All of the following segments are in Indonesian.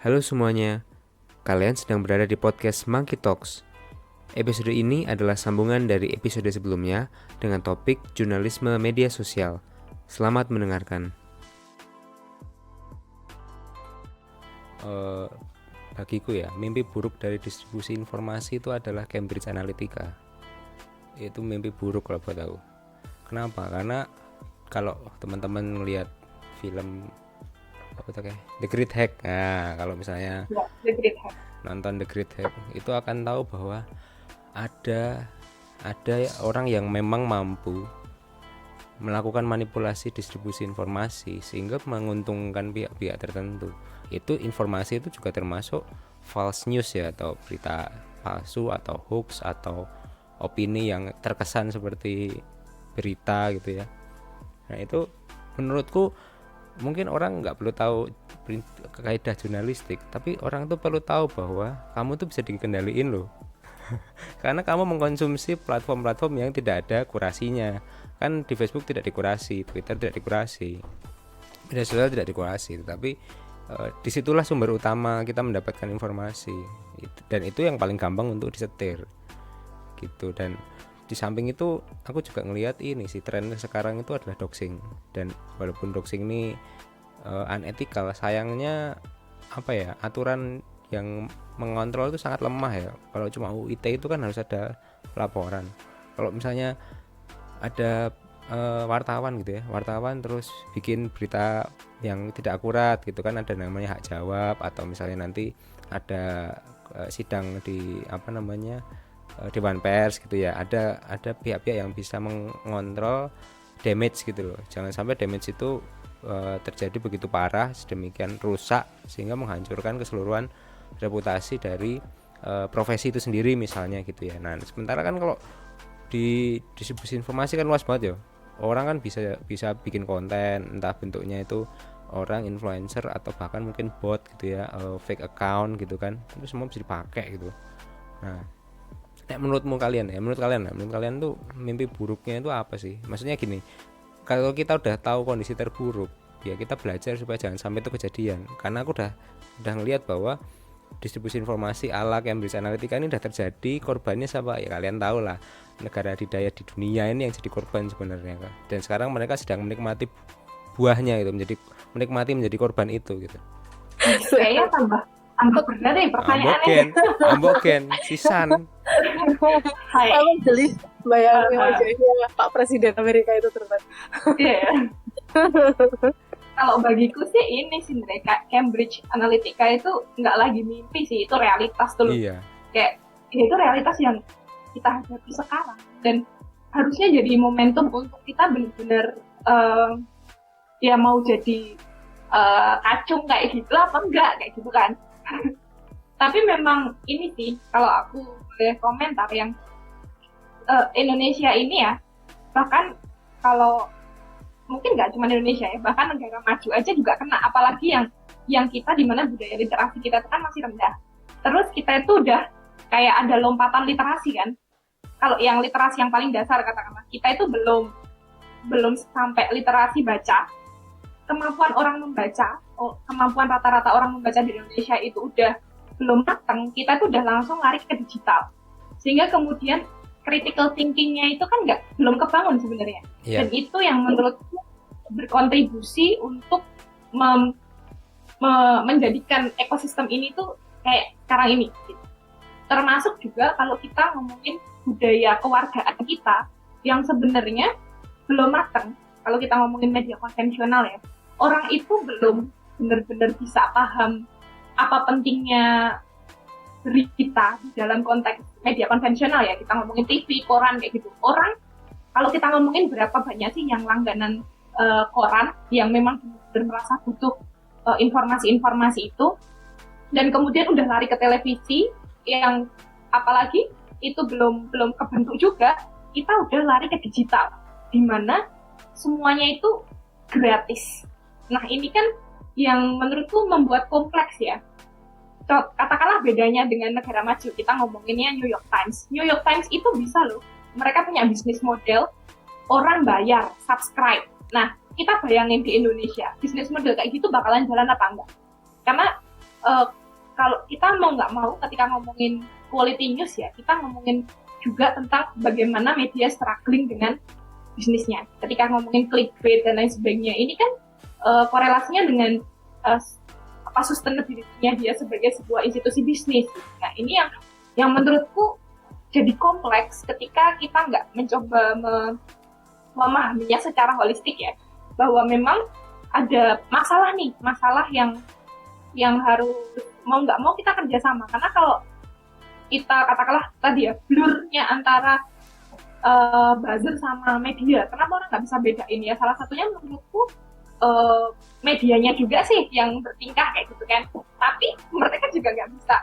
Halo semuanya, kalian sedang berada di podcast Monkey Talks. Episode ini adalah sambungan dari episode sebelumnya dengan topik jurnalisme media sosial. Selamat mendengarkan. Bagiku ya, mimpi buruk dari distribusi informasi itu adalah Cambridge Analytica. Itu mimpi buruk kalau buat aku. Kenapa? Karena kalau teman-teman melihat film The Great Hack, nah kalau misalnya nonton The Great Hack itu akan tahu bahwa ada orang yang memang mampu melakukan manipulasi distribusi informasi sehingga menguntungkan pihak-pihak tertentu. Itu informasi itu juga termasuk false news ya, atau berita palsu atau hoax atau opini yang terkesan seperti berita gitu ya. Nah itu menurutku mungkin orang nggak perlu tahu kaidah jurnalistik, tapi orang tuh perlu tahu bahwa kamu tuh bisa dikendaliin loh. Karena kamu mengkonsumsi platform-platform yang tidak ada kurasinya. Kan di Facebook tidak dikurasi, Twitter tidak dikurasi, media sosial tidak dikurasi, tapi disitulah sumber utama kita mendapatkan informasi. Dan itu yang paling gampang untuk disetir gitu. Dan di samping itu aku juga ngelihat ini sih, tren sekarang itu adalah doxing. Dan walaupun doxing ini unethical, sayangnya aturan yang mengontrol itu sangat lemah ya. Kalau cuma UIT itu kan harus ada laporan. Kalau misalnya ada wartawan gitu ya, wartawan terus bikin berita yang tidak akurat gitu kan, ada namanya hak jawab. Atau misalnya nanti ada sidang di Dewan Pers gitu ya, ada pihak-pihak yang bisa mengontrol damage gitu loh. Jangan sampai damage itu terjadi begitu parah, sedemikian rusak sehingga menghancurkan keseluruhan reputasi dari profesi itu sendiri misalnya gitu ya. Nah sementara kan kalau di distribusi informasi kan luas banget ya. Orang kan bisa bikin konten, entah bentuknya itu orang influencer atau bahkan mungkin bot gitu ya, fake account gitu kan, itu semua bisa dipakai gitu. Nah menurut kalian tuh mimpi buruknya itu apa sih? Maksudnya gini, kalau kita udah tahu kondisi terburuk ya kita belajar supaya jangan sampai itu kejadian. Karena aku udah ngelihat bahwa distribusi informasi ala Cambridge Analytica ini udah terjadi. Korbannya siapa? Ya kalian tahu lah, negara adidaya di dunia ini yang jadi korban sebenarnya kan. Dan sekarang mereka sedang menikmati buahnya gitu, menikmati menjadi korban itu gitu. Kayaknya tambah berat deh pertanyaannya. Amboken sisan. Aku jadi bayangin wajahnya Pak Presiden Amerika itu terus. Iya. Kalau bagiku sih ini sih mereka Cambridge Analytica itu nggak lagi mimpi sih, itu realitas dulu. Iya. Kayak itu realitas yang kita hadapi sekarang, dan harusnya jadi momentum untuk kita benar-benar ya mau jadi kacung kayak gitu apa enggak kayak gitu kan. Tapi memang ini sih kalau aku boleh komentar yang Indonesia ini ya, bahkan kalau mungkin nggak cuma Indonesia ya, bahkan negara maju aja juga kena, apalagi yang kita di mana budaya literasi kita itu kan masih rendah. Terus kita itu udah kayak ada lompatan literasi kan. Kalau yang literasi yang paling dasar katakanlah, kita itu belum sampai literasi baca. Kemampuan orang membaca, kemampuan rata-rata orang membaca di Indonesia itu udah belum matang, kita tuh udah langsung lari ke digital. Sehingga kemudian critical thinking-nya itu kan belum kebangun sebenarnya. Yeah. Dan itu yang menurutku berkontribusi untuk menjadikan ekosistem ini tuh kayak sekarang ini. Gitu. Termasuk juga kalau kita ngomongin budaya kewargaan kita yang sebenarnya belum matang. Kalau kita ngomongin media konvensional ya, orang itu belum benar-benar bisa paham apa pentingnya berita di dalam konteks media konvensional ya. Kita ngomongin TV, koran kayak gitu. Orang kalau kita ngomongin berapa banyak sih yang langganan koran yang memang benar-benar merasa butuh informasi-informasi itu, dan kemudian udah lari ke televisi yang apalagi itu belum kebentuk juga, kita udah lari ke digital di mana semuanya itu gratis. Nah ini kan yang menurutku membuat kompleks ya. Katakanlah bedanya dengan negara maju, kita ngomonginnya New York Times. New York Times itu bisa loh, mereka punya bisnis model, orang bayar, subscribe. Nah, kita bayangin di Indonesia, bisnis model kayak gitu bakalan jalan apa enggak? Karena eh, kalau kita mau nggak mau ketika ngomongin quality news ya, kita ngomongin juga tentang bagaimana media struggling dengan bisnisnya. Ketika ngomongin clickbait dan lain sebagainya, ini kan korelasinya dengan sustainability-nya dia sebagai sebuah institusi bisnis. Nah, ini yang menurutku jadi kompleks ketika kita nggak mencoba memahaminya secara holistik ya, bahwa memang ada masalah yang harus mau nggak mau kita kerjasama. Karena kalau kita katakanlah tadi ya, blurnya antara buzzer sama media, kenapa orang nggak bisa bedain ya? Salah satunya menurutku medianya juga sih yang bertingkah kayak gitu kan. Tapi mereka juga nggak bisa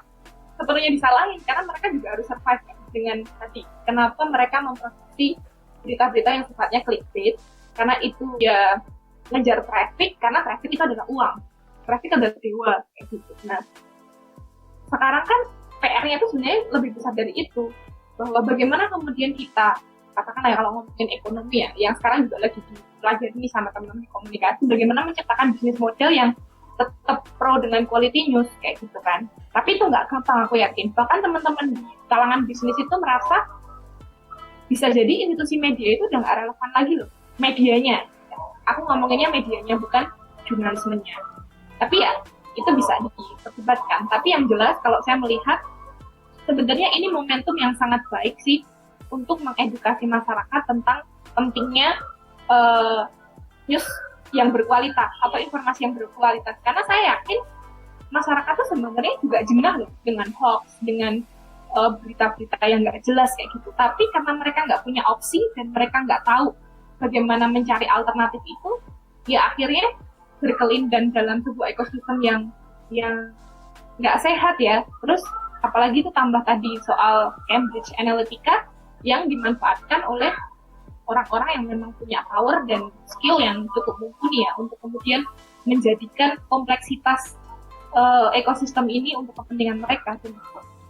sepenuhnya disalahin karena mereka juga harus survive kan, dengan tadi kenapa mereka memproduksi berita-berita yang sifatnya clickbait, karena itu ya ngejar traffic, karena traffic itu adalah uang, traffic adalah dewa kayak gitu. Nah, sekarang kan PR-nya itu sebenarnya lebih besar dari itu, bahwa bagaimana kemudian kita katakanlah ya kalau ngomongin ekonomi ya, yang sekarang juga lagi dipelajari nih sama teman-teman komunikasi, bagaimana menciptakan bisnis model yang tetap pro dengan quality news kayak gitu kan. Tapi itu nggak gampang, aku yakin. Bahkan teman-teman di kalangan bisnis itu merasa bisa jadi institusi media itu udah nggak relevan lagi loh, medianya. Aku ngomonginnya medianya, bukan jurnalismenya. Tapi ya itu bisa diperdebatkan. Tapi yang jelas kalau saya melihat sebenarnya ini momentum yang sangat baik sih untuk mengedukasi masyarakat tentang pentingnya news yang berkualitas atau informasi yang berkualitas. Karena saya yakin masyarakat tuh sebenarnya juga jenuh loh dengan hoax, dengan berita-berita yang nggak jelas kayak gitu. Tapi karena mereka nggak punya opsi dan mereka nggak tahu bagaimana mencari alternatif itu, ya akhirnya berkelindan dalam sebuah ekosistem yang nggak sehat ya. Terus apalagi itu tambah tadi soal Cambridge Analytica yang dimanfaatkan oleh orang-orang yang memang punya power dan skill yang cukup mumpuni ya untuk kemudian menjadikan kompleksitas ekosistem ini untuk kepentingan mereka.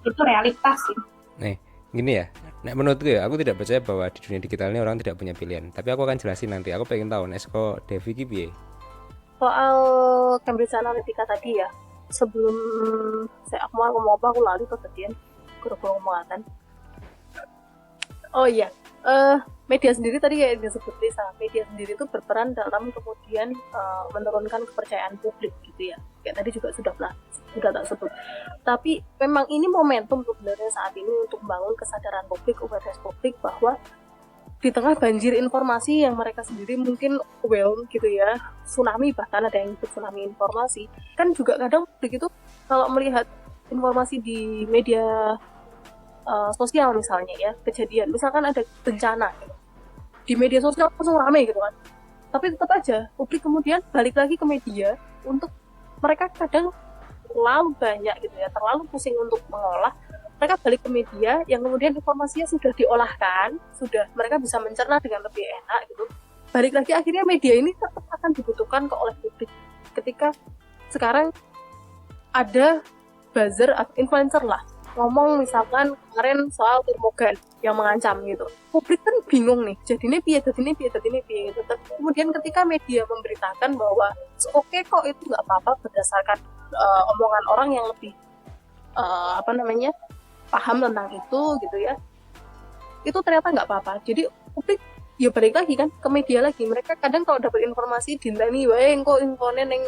Itu realitas sih. Nih, gini ya. Nah, menurutku ya, aku tidak percaya bahwa di dunia digital ini orang tidak punya pilihan. Tapi aku akan jelasin nanti. Aku pengen tahu Nesko Devi ki piye. Soal Cambridge Analytica tadi ya, sebelum aku mau ngomong apa, aku lali kejadian kurang ngomongatan. Oh iya, media sendiri tadi kayak disebut Lisa, media sendiri itu berperan dalam kemudian menurunkan kepercayaan publik gitu ya. Kayak tadi juga sudah tak sebut. Tapi memang ini momentum sebenarnya saat ini untuk membangun kesadaran publik, awareness publik bahwa di tengah banjir informasi yang mereka sendiri mungkin overwhelmed gitu ya, tsunami, bahkan ada yang disebut tsunami informasi, kan juga kadang publik itu kalau melihat informasi di media sosial misalnya ya, kejadian misalkan ada bencana gitu, di media sosial langsung rame gitu kan, tapi tetap aja publik kemudian balik lagi ke media untuk mereka kadang terlalu banyak gitu ya, terlalu pusing untuk mengolah, mereka balik ke media yang kemudian informasinya sudah diolahkan, sudah mereka bisa mencerna dengan lebih enak gitu, balik lagi akhirnya media ini tetap akan dibutuhkan oleh publik. Ketika sekarang ada buzzer atau influencer lah ngomong misalkan kemarin soal termogan yang mengancam gitu, publik kan bingung nih, jadinya piye gitu. Kemudian ketika media memberitakan bahwa oke kok itu nggak apa-apa berdasarkan omongan orang yang lebih paham tentang itu gitu ya, itu ternyata nggak apa-apa, jadi publik ya balik lagi kan ke media lagi. Mereka kadang kalau dapat informasi dintani wae engko infone ning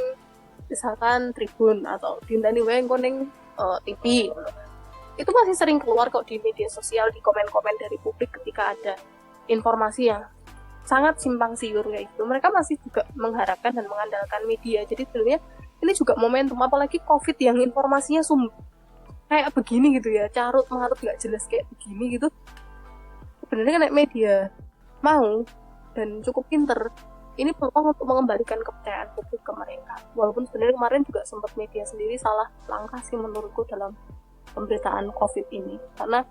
misalkan Tribun atau dintani wae engko ning TV, itu masih sering keluar kok di media sosial, di komen-komen dari publik ketika ada informasi yang sangat simpang siur kayak gitu. Mereka masih juga mengharapkan dan mengandalkan media. Jadi sebenarnya ini juga momentum, apalagi COVID yang informasinya kayak begini gitu ya, carut marut nggak jelas kayak begini gitu. Sebenarnya kan media mau dan cukup pinter, ini peluang untuk mengembalikan kepercayaan publik ke mereka. Walaupun sebenarnya kemarin juga sempat media sendiri salah langkah sih menurutku dalam pemberitaan COVID ini, karena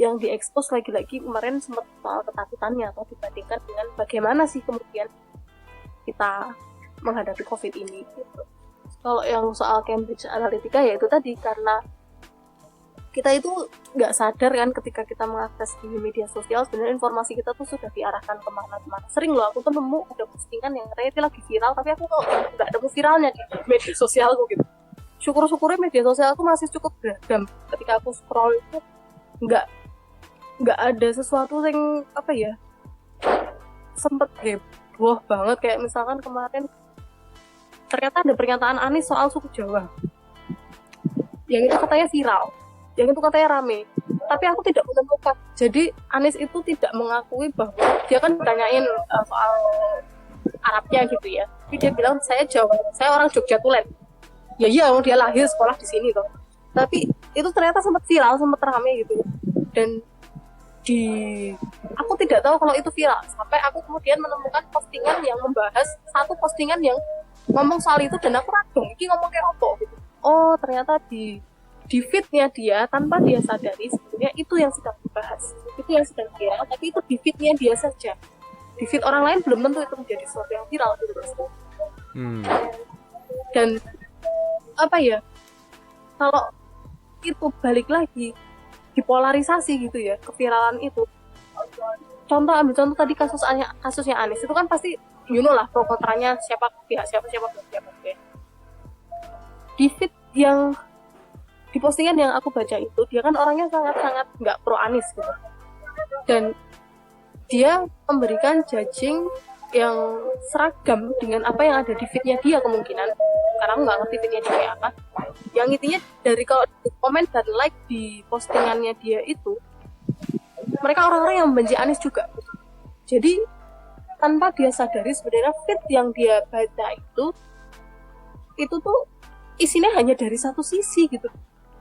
yang diekspos lagi-lagi kemarin sempat soal ketakutannya atau dibandingkan dengan bagaimana sih kemudian kita menghadapi COVID ini gitu. Kalau yang soal Cambridge Analytica ya itu tadi, karena kita itu nggak sadar kan ketika kita mengakses di media sosial sebenarnya informasi kita tuh sudah diarahkan kemana-mana. Sering loh aku tuh nemu ada postingan yang ternyata lagi viral tapi aku kok nggak nemu viralnya di media sosialku gitu. syukur-syukurnya media sosial aku masih cukup beragam. Ketika aku scroll itu nggak ada sesuatu yang apa ya, sempet heboh banget kayak misalkan kemarin ternyata ada pernyataan Anies soal suku Jawa yang itu katanya viral, yang itu katanya rame, tapi aku tidak menemukan. Jadi Anies itu tidak mengakui bahwa dia kan ditanyain soal Arabnya gitu ya, tapi dia bilang saya Jawa, saya orang Jogja Tulen. Ya iya, dia lahir sekolah di sini toh. Tapi itu ternyata sempat viral, sempat rame gitu. Dan aku tidak tahu kalau itu viral sampai aku kemudian menemukan postingan yang membahas satu postingan yang ngomong soal itu dan aku ragu ini ngomong kayak apa gitu. Oh ternyata di feednya dia tanpa dia sadari sebenarnya itu yang sedang dibahas, itu yang sedang viral, tapi itu di feednya dia saja. Di feed orang lain belum tentu itu menjadi sesuatu yang viral gitu. Dan apa ya, kalau itu balik lagi dipolarisasi gitu ya, keviralan itu. Ambil contoh tadi kasusnya Anies itu kan pasti lah pro kontranya siapa pihak siapa. Di feed yang di postingan yang aku baca itu dia kan orangnya sangat-sangat nggak pro Anies gitu. Dan dia memberikan judging yang seragam dengan apa yang ada di feednya dia kemungkinan, karena aku nggak ngerti feednya dia kayak apa. Yang intinya dari kalau komen dan like di postingannya dia itu, mereka orang-orang yang membenci Anies juga. Jadi tanpa dia sadari sebenarnya feed yang dia baca itu tuh isinya hanya dari satu sisi gitu.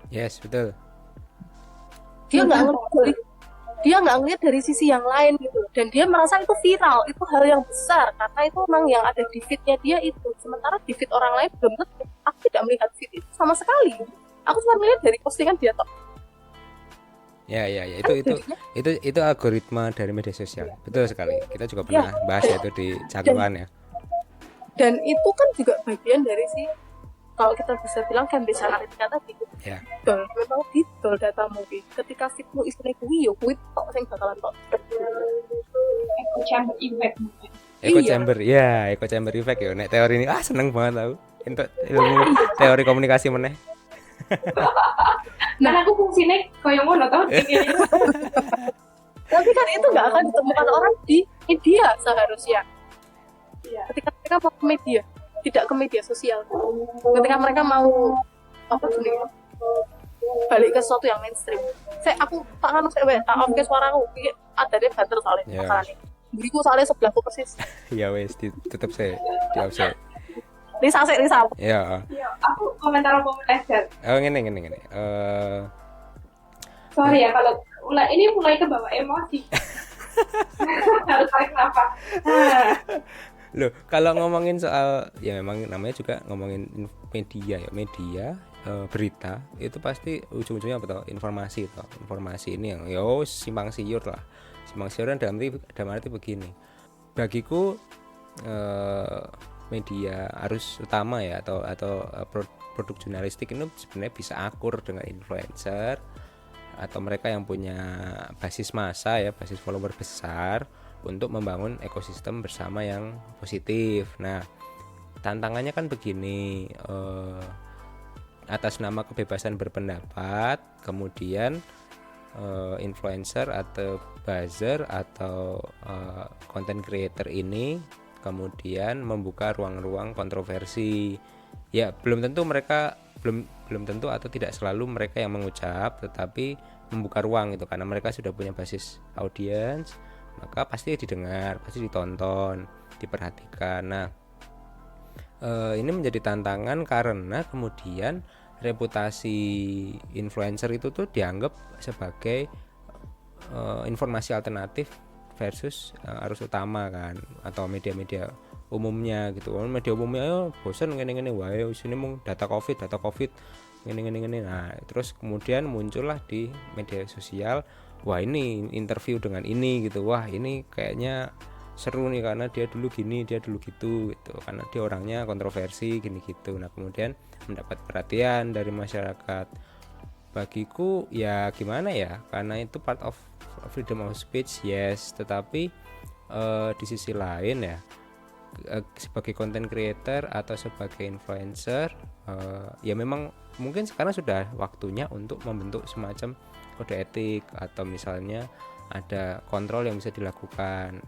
Yes, betul. Dia nggak ngeliat dari sisi yang lain gitu, dan dia merasa itu viral, itu hal yang besar karena itu memang yang ada di feednya dia itu. Sementara di feed orang lain belum tentu. Aku tidak melihat feed itu sama sekali. Aku cuma melihat dari postingan dia toh. Ya, itu algoritma dari media sosial. Betul sekali. Kita juga pernah bahas itu di cangkruan ya. Dan itu kan juga bagian dari kalau kita bisa bilang Cambridge Analytica tadi. Ya. Memang didol datamu ki. Ketika feedmu isinya kuwi yo kuwi tok sing bakalan tok. Echo chamber effect. Echo chamber effect ya. Nek teori ini seneng banget aku. Untuk ilmu teori komunikasi meneh. Nah, aku fungsinya koyo ngono toh. Tapi kan itu nggak akan ditemukan orang di media seharusnya. Ketika mereka mau ke media, tidak ke media sosial. Ketika mereka mau balik ke sesuatu yang mainstream. Aku tak oke suaraku. Ada deh banter soalnya masalahnya. Buriku soalnya sebelahku persis. Ya wes, tutup saya di offset. Risa. Ya. Aku komentar aja. Ngene. Sorry ya kalau ini mulai ke bawah emosi. Harus tarik nafas. Loh, kalau ngomongin soal ya memang namanya juga ngomongin media berita itu pasti ujung-ujungnya apa toh? Informasi ini yang simpang siur dalam arti begini. Bagiku media arus utama ya atau produk jurnalistik itu sebenarnya bisa akur dengan influencer atau mereka yang punya basis massa ya, basis follower besar untuk membangun ekosistem bersama yang positif. Nah, tantangannya kan begini, atas nama kebebasan berpendapat, kemudian influencer atau buzzer atau content creator ini kemudian membuka ruang-ruang kontroversi. Ya, belum tentu atau tidak selalu mereka yang mengucap, tetapi membuka ruang itu karena mereka sudah punya basis audiens. Maka pasti didengar, pasti ditonton, diperhatikan. Nah, ini menjadi tantangan karena kemudian reputasi influencer itu tuh dianggap sebagai informasi alternatif versus arus utama kan, atau media-media umumnya gitu. Media umumnya bosan ngene-ngene wae, sini mung data covid ngene. Nah, terus kemudian muncullah di media sosial, wah ini interview dengan ini gitu, wah ini kayaknya seru nih karena dia dulu gini, dia dulu gitu karena dia orangnya kontroversi gini gitu. Nah, kemudian mendapat perhatian dari masyarakat. Bagiku ya gimana ya, karena itu part of freedom of speech, yes, tetapi di sisi lain ya sebagai content creator atau sebagai influencer ya memang mungkin sekarang sudah waktunya untuk membentuk semacam kode etik atau misalnya ada kontrol yang bisa dilakukan.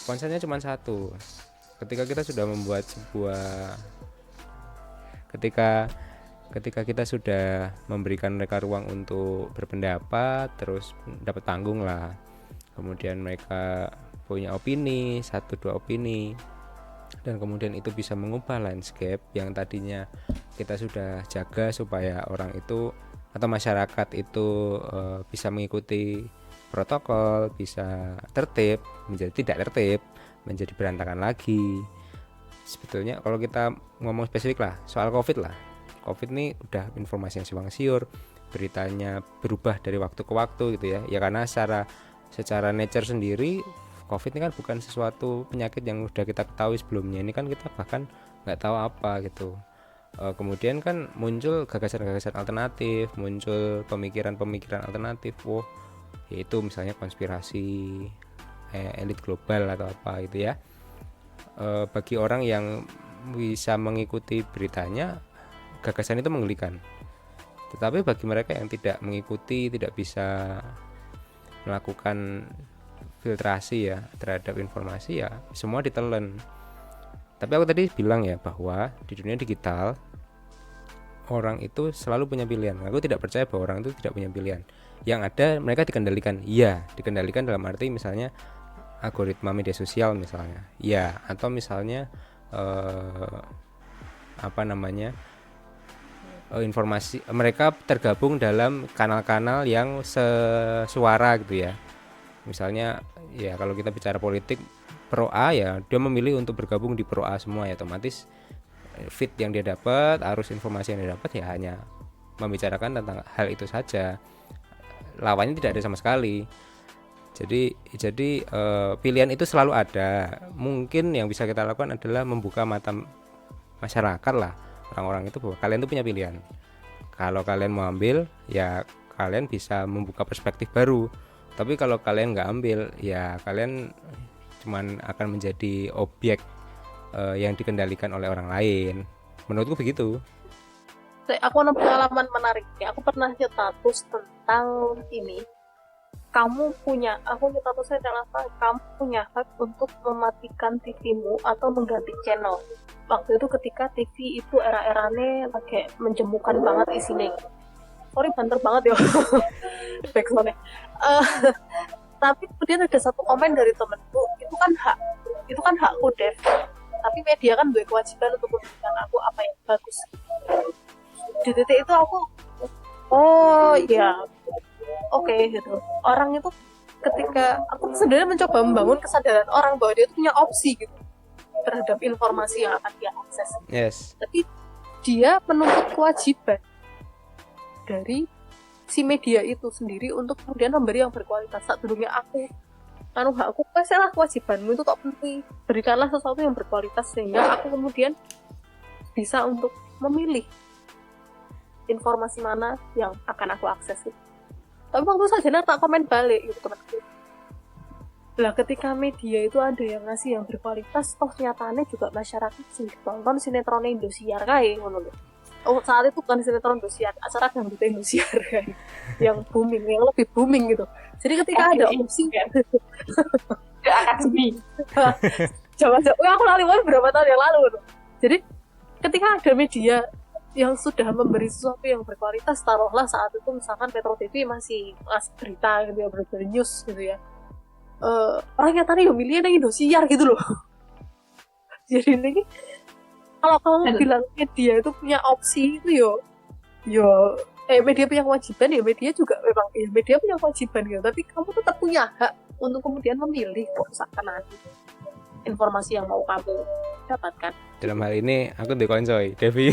Konsepnya cuma satu, ketika kita sudah membuat sebuah ketika kita sudah memberikan mereka ruang untuk berpendapat, terus dapat panggung lah, kemudian mereka punya opini, 1-2 opini, dan kemudian itu bisa mengubah landscape yang tadinya kita sudah jaga supaya orang itu atau masyarakat itu bisa mengikuti protokol, bisa tertib, menjadi tidak tertib, menjadi berantakan lagi. Sebetulnya kalau kita ngomong spesifik lah soal COVID ini udah informasi yang simpang siur, beritanya berubah dari waktu ke waktu gitu ya. Ya karena secara nature sendiri COVID ini kan bukan sesuatu penyakit yang udah kita ketahui sebelumnya. Ini kan kita bahkan nggak tahu apa gitu. Kemudian kan muncul gagasan-gagasan alternatif, muncul pemikiran-pemikiran alternatif. Yaitu misalnya konspirasi elit global atau apa gitu ya. Bagi orang yang bisa mengikuti beritanya, gagasan itu menggelikan. Tetapi bagi mereka yang tidak mengikuti, tidak bisa melakukan filtrasi ya terhadap informasi, ya semua ditelan. Tapi aku tadi bilang ya bahwa di dunia digital orang itu selalu punya pilihan. Aku tidak percaya bahwa orang itu tidak punya pilihan. Yang ada mereka dikendalikan. Iya, dikendalikan dalam arti misalnya algoritma media sosial misalnya. Ya, atau misalnya informasi mereka tergabung dalam kanal-kanal yang sesuara gitu ya. Misalnya ya kalau kita bicara politik pro A, ya dia memilih untuk bergabung di pro A semua, ya otomatis feed yang dia dapat, arus informasi yang dia dapat ya hanya membicarakan tentang hal itu saja, lawannya tidak ada sama sekali. Jadi pilihan itu selalu ada. Mungkin yang bisa kita lakukan adalah membuka mata masyarakat lah, orang-orang itu, bahwa kalian itu punya pilihan. Kalau kalian mau ambil, ya kalian bisa membuka perspektif baru. Tapi kalau kalian nggak ambil, ya kalian cuman akan menjadi objek yang dikendalikan oleh orang lain. Menurutku begitu. Aku ada pengalaman menarik ya. Aku pernah status tentang ini. Aku statusnya adalah kamu punya hak untuk mematikan TV-mu atau mengganti channel. Waktu itu ketika TV itu era-eranya kayak menjemukan banget isinya. Sorry banter banget ya backsoundnya. Tapi kemudian ada satu komen dari temenku, itu kan hakku Dev, tapi media kan punya kewajiban untuk memberikan aku apa yang bagus. Di titik itu aku oke, gitu. Orang itu ketika aku sebenarnya mencoba membangun kesadaran orang bahwa dia itu punya opsi gitu terhadap informasi yang akan dia akses. Yes. Tapi dia menuntut kewajiban dari si media itu sendiri untuk kemudian memberi yang berkualitas. Saat dulunya aku hakku, kasihlah kewajibanmu itu tak penting, berikanlah sesuatu yang berkualitas sehingga aku kemudian bisa untuk memilih informasi mana yang akan aku akses. Tapi waktu saja tak komen balik gitu temanku. Lah ketika media itu ada yang ngasih yang berkualitas, toh nyatanya juga masyarakat sing tonton sinetron Indosiar kae ngono lho. Saat itu bukan sinetron Indosiar, acara dangdut Indosiar kan, yang lebih booming gitu. Jadi ketika ada opsi akademi. Jangan-jangan aku lali berapa tahun yang lalu gitu. Jadi ketika ada media yang sudah memberi sesuatu yang berkualitas, taruhlah saat itu misalkan Metro TV masih berita gitu ya, berita news gitu ya. Orang nyatanya milihnya yang Indosiar gitu loh. Jadi ini kalau kamu bilang media itu punya opsi itu media punya kewajiban, ya media juga memang media punya kewajiban gitu, tapi kamu tetap punya hak untuk kemudian memilih kok seakan informasi yang mau kamu dapatkan. Dalam hal ini aku dikoncoy Devi.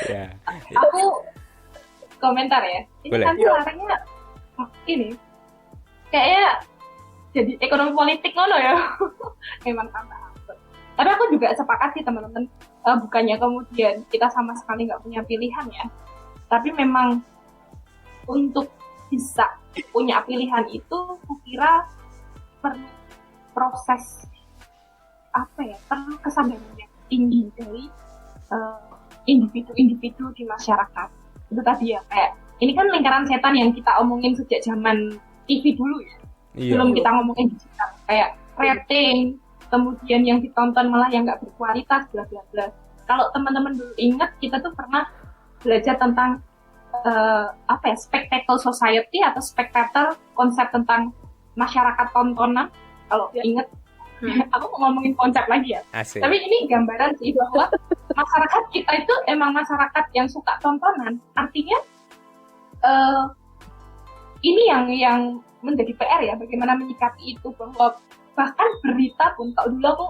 Ya. Aku komentar ya. Ini boleh. kan larinya ini kayaknya jadi ekonomi politik ngono ya. Emang tambah absurd. Tapi aku juga sepakat sih teman-teman, bukannya kemudian kita sama sekali nggak punya pilihan ya. Tapi memang untuk bisa punya pilihan itu kukira perlu proses perlu kesadaran yang tinggi dari individu-individu di masyarakat. Itu tadi ya, kayak ini kan lingkaran setan yang kita omongin sejak zaman TV dulu ya. Iya. Belum kita ngomongin digital, kayak rating, kemudian yang ditonton malah yang nggak berkualitas, bla bla bla. Kalau teman-teman dulu ingat, kita tuh pernah belajar tentang spectacle society atau spectator, konsep tentang masyarakat tontonan. Kalau ingat, aku mau ngomongin konsep lagi ya. Asik. Tapi ini gambaran sih bahwa masyarakat kita itu emang masyarakat yang suka tontonan. Artinya ini yang menjadi PR ya, bagaimana menyikapi itu, bahwa bahkan berita pun, kalau dulu aku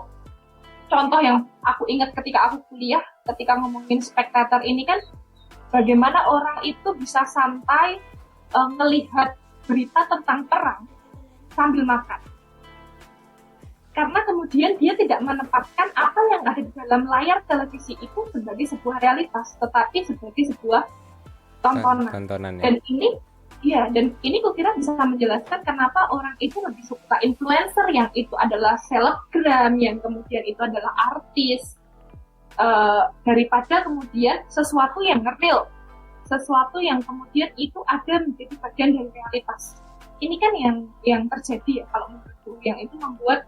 contoh yang aku ingat ketika aku kuliah, ketika ngomongin spectator ini kan, bagaimana orang itu bisa santai melihat berita tentang perang sambil makan. Karena kemudian dia tidak menempatkan apa yang ada di dalam layar televisi itu sebagai sebuah realitas, tetapi sebagai sebuah tontonan. Ya. Dan ini kukira bisa menjelaskan kenapa orang itu lebih suka influencer yang itu adalah selebgram, yang kemudian itu adalah artis, daripada kemudian sesuatu yang real, sesuatu yang kemudian itu ada menjadi bagian dari realitas. Ini kan yang terjadi ya kalau menurutku, yang itu membuat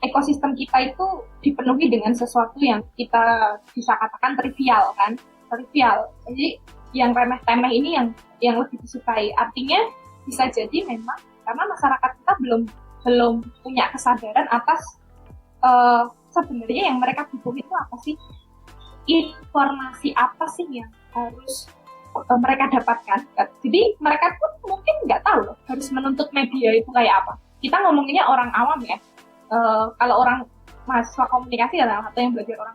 ekosistem kita itu dipenuhi dengan sesuatu yang kita bisa katakan trivial. Jadi yang remeh-temeh ini yang lebih disukai. Artinya bisa jadi memang karena masyarakat kita belum punya kesadaran atas sebenarnya yang mereka butuh itu apa sih, informasi apa sih yang harus mereka dapatkan. Jadi mereka pun mungkin nggak tahu loh harus menuntut media itu kayak apa. Kita ngomonginnya orang awam ya. Kalau orang mahasiswa komunikasi adalah satu yang belajar orang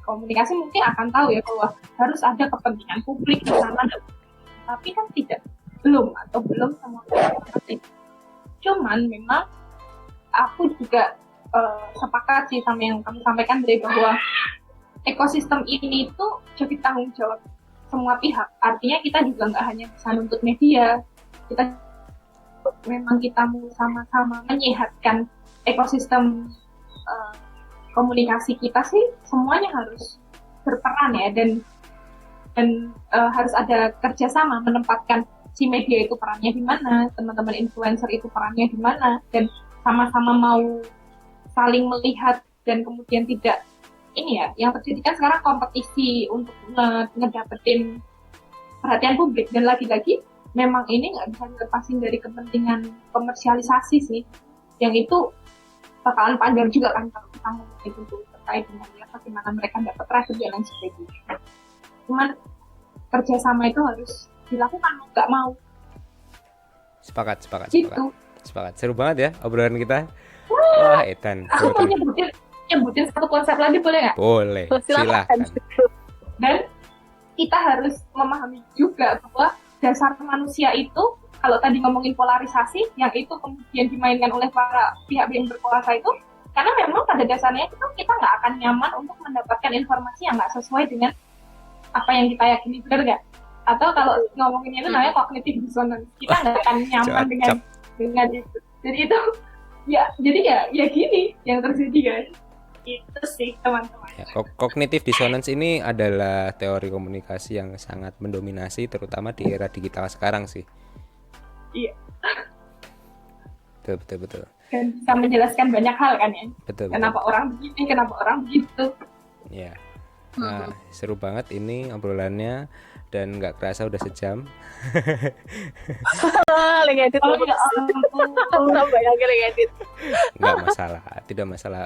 komunikasi mungkin akan tahu ya bahwa harus ada kepentingan publik di sana, tapi kan belum semua orang. Cuman memang aku juga sepakat sih sama yang kamu sampaikan dari bahwa ekosistem ini itu jadi tanggung jawab semua pihak. Artinya kita juga nggak hanya bisa nuntut media, kita mau sama-sama menyehatkan ekosistem komunikasi kita sih, semuanya harus berperan ya, dan harus ada kerjasama menempatkan si media itu perannya di mana, teman-teman influencer itu perannya di mana, dan sama-sama mau saling melihat, dan kemudian tidak ini ya, yang terjadi kan sekarang kompetisi untuk ngedapetin perhatian publik, dan lagi-lagi memang ini nggak bisa dilepasin dari kepentingan komersialisasi sih, yang itu bakalan panjang juga kan kalau kita ngomongin itu terkait dengan ya bagaimana mereka dapat traffic dan lain sebagainya. Cuman kerjasama itu harus dilakukan, mau nggak mau. Sepakat. Gitu. Sepakat. Seru banget ya obrolan kita. Wah, Edan. Aku mau nyebutin satu konsep lagi, boleh nggak? Boleh. Silakan. Dan kita harus memahami juga bahwa dasar manusia itu, kalau tadi ngomongin polarisasi, yang itu kemudian dimainkan oleh para pihak yang berkuasa itu, karena memang pada dasarnya itu kita nggak akan nyaman untuk mendapatkan informasi yang nggak sesuai dengan apa yang kita yakini, benar nggak? Atau kalau ngomonginnya itu namanya cognitive dissonance, kita nggak akan nyaman dengan itu. Jadi itu ya gini yang terjadi kan. Itu sih teman-teman. Ya, cognitive dissonance ini adalah teori komunikasi yang sangat mendominasi terutama di era digital sekarang sih. Iya. Betul. Dan bisa menjelaskan banyak hal kan ya. Betul. Kenapa orang begini, kenapa orang begitu. Ya. Nah, seru banget ini obrolannya dan nggak kerasa udah sejam. Lagi edit. Nggak masalah, tidak masalah.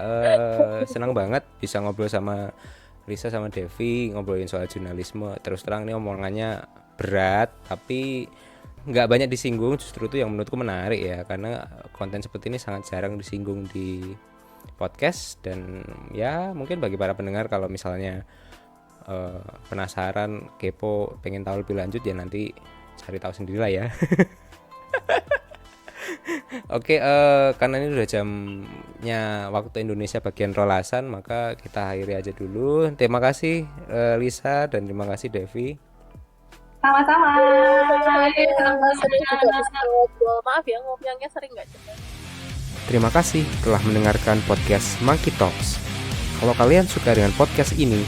Senang banget bisa ngobrol sama Lisa sama Devi, ngobrolin soal jurnalisme. Terus terang ini omongannya berat, tapi nggak banyak disinggung. Justru itu yang menurutku menarik ya, karena konten seperti ini sangat jarang disinggung di podcast. Dan ya mungkin bagi para pendengar kalau misalnya penasaran, kepo, pengen tahu lebih lanjut ya nanti cari tahu sendirilah ya. Oke, karena ini udah jamnya waktu Indonesia bagian rolasan, maka kita akhiri aja dulu. Terima kasih Lisa dan terima kasih Devi. Sama-sama. Sering juga bisa ngobrol. Maaf ya, ngobrolnya sering nggak jelas. Terima kasih telah mendengarkan podcast Monkey Talks. Kalau kalian suka dengan podcast ini,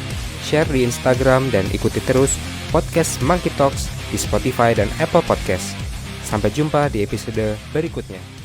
share di Instagram dan ikuti terus podcast Monkey Talks di Spotify dan Apple Podcast. Sampai jumpa di episode berikutnya.